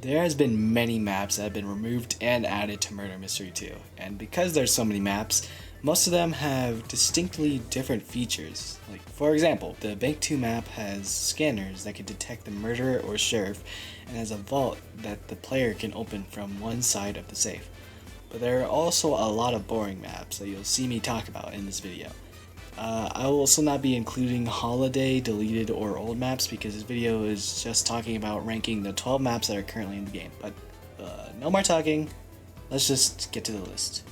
There has been many maps that have been removed and added to Murder Mystery 2, and because there's so many maps, most of them have distinctly different features. Like, for example, the Bank 2 map has scanners that can detect the murderer or sheriff, and has a vault that the player can open from one side of the safe. But there are also a lot of boring maps that you'll see me talk about in this video. I will also not be including holiday, deleted, or old maps because this video is just talking about ranking the 12 maps that are currently in the game. But no more talking, let's just get to the list.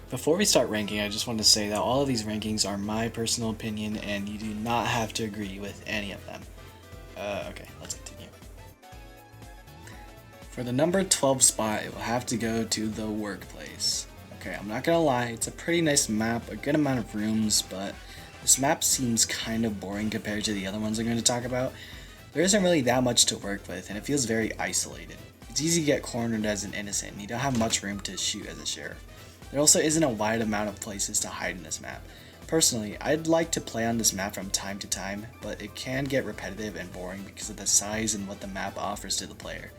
Before we start ranking, I just want to say that all of these rankings are my personal opinion and you do not have to agree with any of them. Okay, let's continue. For the number 12 spot, it will have to go to the workplace. Okay, I'm not gonna lie, it's a pretty nice map, a good amount of rooms, but this map seems kind of boring compared to the other ones I'm going to talk about. There isn't really that much to work with, and it feels very isolated. It's easy to get cornered as an innocent, and you don't have much room to shoot as a sheriff. There also isn't a wide amount of places to hide in this map. Personally, I'd like to play on this map from time to time, but it can get repetitive and boring because of the size and what the map offers to the player.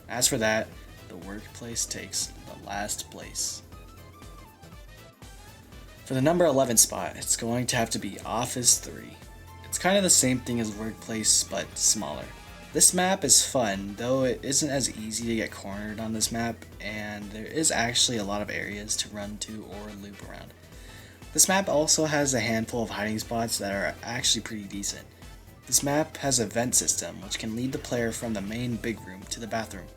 As for that, the workplace takes the last place. For the number 11 spot, it's going to have to be Office 3. It's kind of the same thing as Workplace, but smaller. This map is fun, though it isn't as easy to get cornered on this map, and there is actually a lot of areas to run to or loop around. This map also has a handful of hiding spots that are actually pretty decent. This map has a vent system, which can lead the player from the main big room to the bathroom.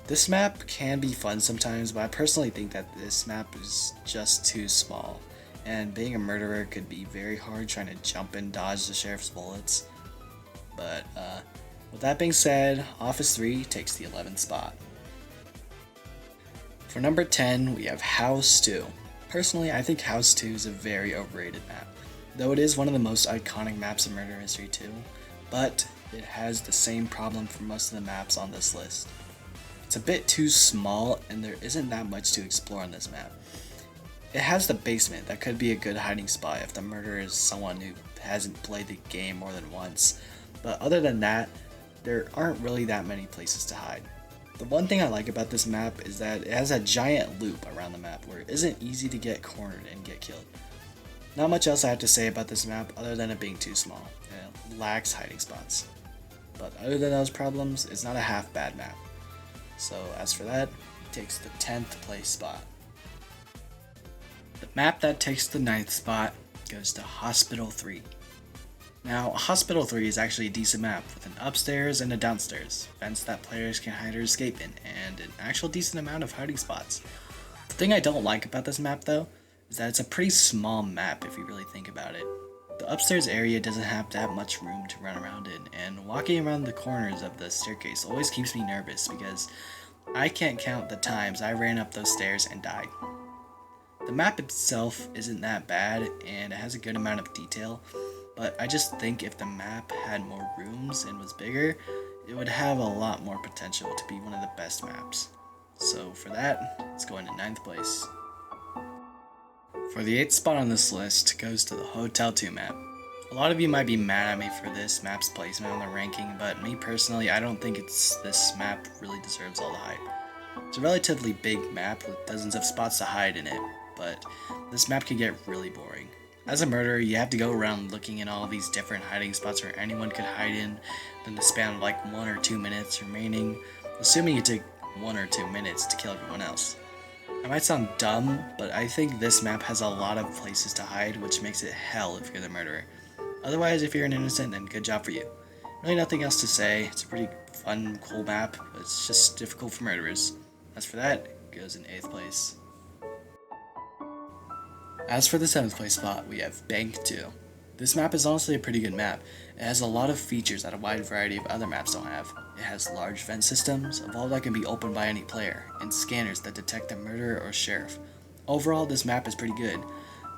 This map can be fun sometimes, but I personally think that this map is just too small, and being a murderer could be very hard trying to jump and dodge the sheriff's bullets. But with that being said, Office 3 takes the 11th spot. For number 10, we have House 2. Personally, I think House 2 is a very overrated map, though it is one of the most iconic maps in Murder Mystery 2, but it has the same problem for most of the maps on this list. It's a bit too small and there isn't that much to explore on this map. It has the basement that could be a good hiding spot if the murderer is someone who hasn't played the game more than once, but other than that, there aren't really that many places to hide. The one thing I like about this map is that it has a giant loop around the map where it isn't easy to get cornered and get killed. Not much else I have to say about this map other than it being too small, and it lacks hiding spots. But other than those problems, it's not a half bad map. So as for that, it takes the 10th place spot. The map that takes the 9th spot goes to Hospital 3. Now, Hospital 3 is actually a decent map with an upstairs and a downstairs, vents that players can hide or escape in, and an actual decent amount of hiding spots. The thing I don't like about this map though, is that it's a pretty small map if you really think about it. The upstairs area doesn't have that much room to run around in, and walking around the corners of the staircase always keeps me nervous because I can't count the times I ran up those stairs and died. The map itself isn't that bad and it has a good amount of detail, but I just think if the map had more rooms and was bigger, it would have a lot more potential to be one of the best maps. So for that, it's going to 9th place. For the 8th spot on this list goes to the Hotel 2 map. A lot of you might be mad at me for this map's placement on the ranking, but me personally, I don't think this map really deserves all the hype. It's a relatively big map with dozens of spots to hide in it, but this map can get really boring. As a murderer, you have to go around looking in all these different hiding spots where anyone could hide in, then the span of like 1 or 2 minutes remaining, assuming you take 1 or 2 minutes to kill everyone else. I might sound dumb, but I think this map has a lot of places to hide, which makes it hell if you're the murderer. Otherwise, if you're an innocent, then good job for you. Really nothing else to say. It's a pretty fun, cool map, but it's just difficult for murderers. As for that, it goes in 8th place. As for the 7th place spot, we have Bank 2. This map is honestly a pretty good map. It has a lot of features that a wide variety of other maps don't have. It has large vent systems, a vault that can be opened by any player, and scanners that detect the murderer or sheriff. Overall, this map is pretty good.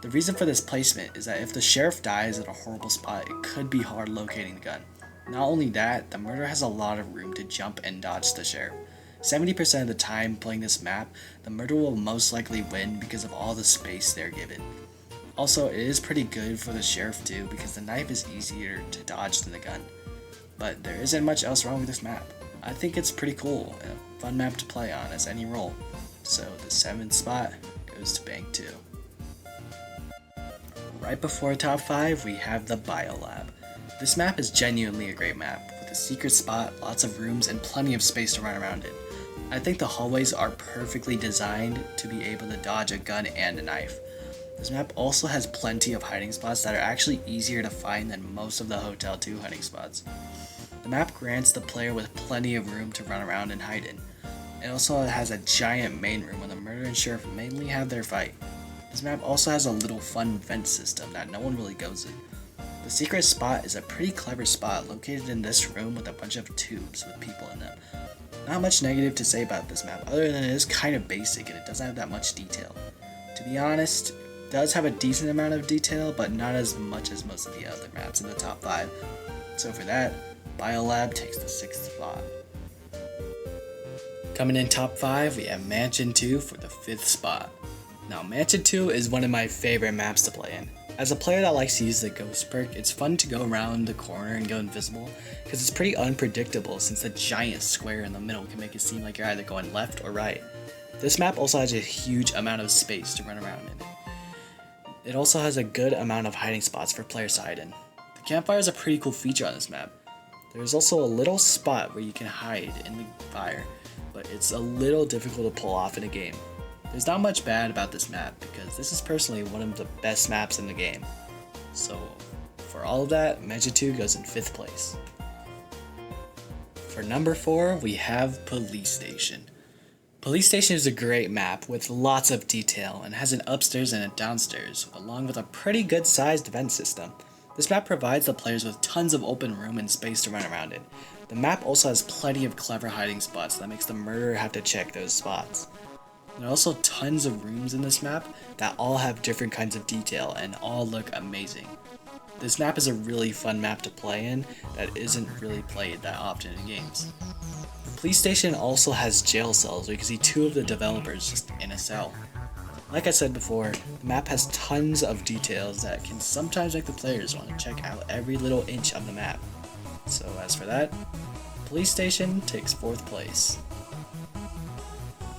The reason for this placement is that if the sheriff dies at a horrible spot, it could be hard locating the gun. Not only that, the murderer has a lot of room to jump and dodge the sheriff. 70% of the time playing this map, the murderer will most likely win because of all the space they're given. Also, it is pretty good for the sheriff too because the knife is easier to dodge than the gun. But there isn't much else wrong with this map. I think it's pretty cool and a fun map to play on as any role. So the 7th spot goes to Bank 2. Right before top 5, we have the Biolab. This map is genuinely a great map, with a secret spot, lots of rooms, and plenty of space to run around in. I think the hallways are perfectly designed to be able to dodge a gun and a knife. This map also has plenty of hiding spots that are actually easier to find than most of the Hotel 2 hiding spots. The map grants the player with plenty of room to run around and hide in. It also has a giant main room where the murderer and sheriff mainly have their fight. This map also has a little fun vent system that no one really goes in. The secret spot is a pretty clever spot located in this room with a bunch of tubes with people in them. Not much negative to say about this map other than it is kind of basic and it doesn't have that much detail. To be honest, it does have a decent amount of detail but not as much as most of the other maps in the top 5. So for that, Biolab takes the 6th spot. Coming in top 5, we have Mansion 2 for the 5th spot. Now, Mansion 2 is one of my favorite maps to play in. As a player that likes to use the ghost perk, it's fun to go around the corner and go invisible, because it's pretty unpredictable since the giant square in the middle can make it seem like you're either going left or right. This map also has a huge amount of space to run around in. It also has a good amount of hiding spots for players to hide in. The campfire is a pretty cool feature on this map. There's also a little spot where you can hide in the fire, but it's a little difficult to pull off in a game. There's not much bad about this map because this is personally one of the best maps in the game. So for all of that, Mansion 2 goes in 5th place. For number 4, we have Police Station. Police Station is a great map with lots of detail and has an upstairs and a downstairs, along with a pretty good sized vent system. This map provides the players with tons of open room and space to run around in. The map also has plenty of clever hiding spots that makes the murderer have to check those spots. There are also tons of rooms in this map that all have different kinds of detail and all look amazing. This map is a really fun map to play in that isn't really played that often in games. The police station also has jail cells where you can see 2 of the developers just in a cell. Like I said before, the map has tons of details that can sometimes make the players want to check out every little inch of the map. So as for that, Police Station takes 4th place.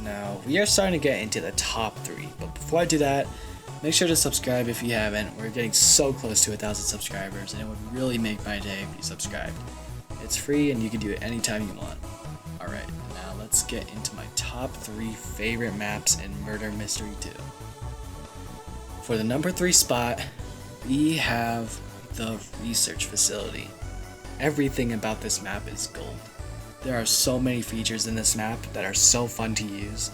Now, we are starting to get into the top 3, but before I do that, make sure to subscribe if you haven't. We're getting so close to 1,000 subscribers, and it would really make my day if you subscribed. It's free, and you can do it anytime you want. Alright, now let's get into my top 3 favorite maps in Murder Mystery 2. For the number 3 spot, we have the Research Facility. Everything about this map is gold. There are so many features in this map that are so fun to use,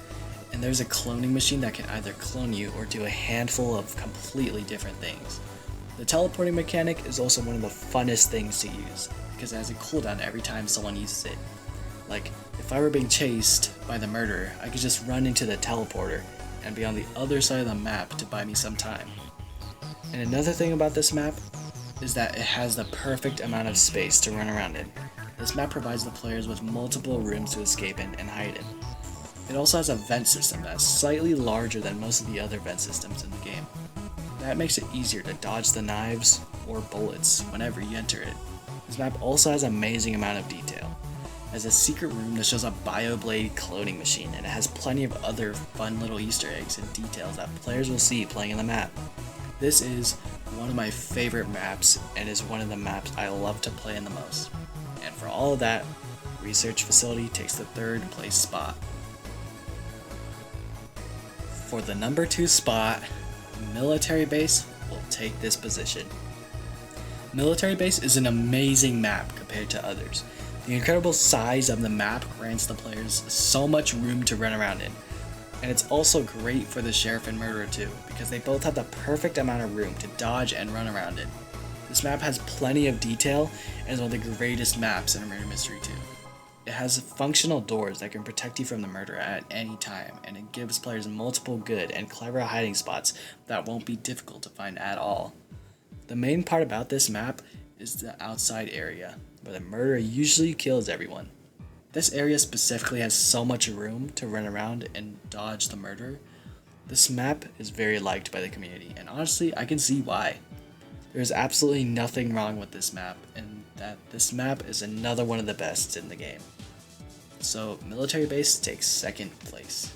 and there's a cloning machine that can either clone you or do a handful of completely different things. The teleporting mechanic is also one of the funnest things to use, because it has a cooldown every time someone uses it. Like, if I were being chased by the murderer, I could just run into the teleporter and be on the other side of the map to buy me some time. And another thing about this map is that it has the perfect amount of space to run around in. This map provides the players with multiple rooms to escape in and hide in. It also has a vent system that is slightly larger than most of the other vent systems in the game. That makes it easier to dodge the knives or bullets whenever you enter it. This map also has an amazing amount of detail. It has a secret room that shows a BioBlade cloning machine, and it has plenty of other fun little Easter eggs and details that players will see playing in the map. This is one of my favorite maps and is one of the maps I love to play in the most. And for all of that, Research Facility takes the 3rd place spot. For the number 2 spot, Military Base will take this position. Military Base is an amazing map compared to others. The incredible size of the map grants the players so much room to run around in. And it's also great for the Sheriff and Murderer too, because they both have the perfect amount of room to dodge and run around in. This map has plenty of detail and is one of the greatest maps in Murder Mystery 2. It has functional doors that can protect you from the murderer at any time, and it gives players multiple good and clever hiding spots that won't be difficult to find at all. The main part about this map is the outside area, where the murderer usually kills everyone. This area specifically has so much room to run around and dodge the murderer. This map is very liked by the community, and honestly, I can see why. There's absolutely nothing wrong with this map, and that this map is another one of the best in the game. so military base takes second place.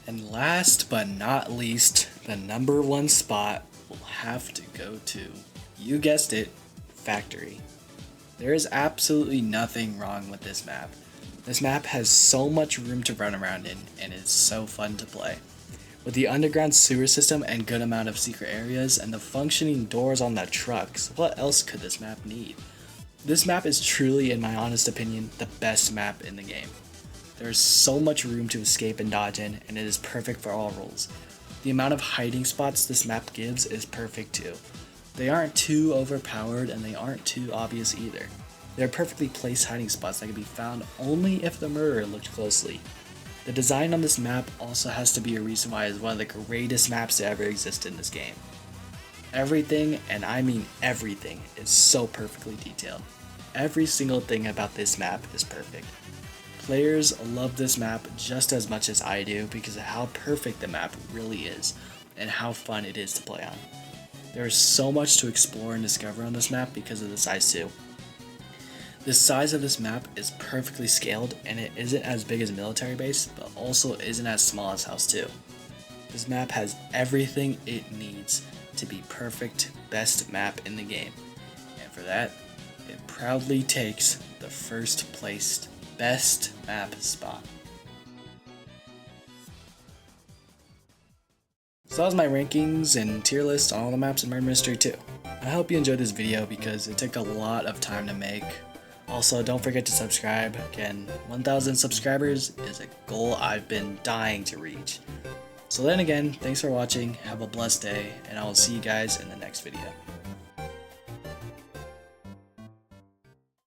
And last but not least, the number one spot will have to go to, you guessed it, factory. There is absolutely nothing wrong with this map. This map has so much room to run around in and is so fun to play. With the underground sewer system and good amount of secret areas and the functioning doors on the trucks, what else could this map need? This map is truly, in my honest opinion, the best map in the game. There is so much room to escape and dodge in, and it is perfect for all roles. The amount of hiding spots this map gives is perfect too. They aren't too overpowered and they aren't too obvious either. They're perfectly placed hiding spots that can be found only if the murderer looked closely. The design on this map also has to be a reason why it is one of the greatest maps to ever exist in this game. Everything, and I mean everything, is so perfectly detailed. Every single thing about this map is perfect. Players love this map just as much as I do because of how perfect the map really is and how fun it is to play on. There is so much to explore and discover on this map because of the size too. The size of this map is perfectly scaled and it isn't as big as military base, but also isn't as small as house 2. This map has everything it needs to be perfect best map in the game, and for that, it proudly takes the first placed best map spot. So that was my rankings and tier list on all the maps in Murder Mystery 2. I hope you enjoyed this video because it took a lot of time to make. Also, don't forget to subscribe. Again, 1,000 subscribers is a goal I've been dying to reach. So then again, thanks for watching, have a blessed day, and I will see you guys in the next video.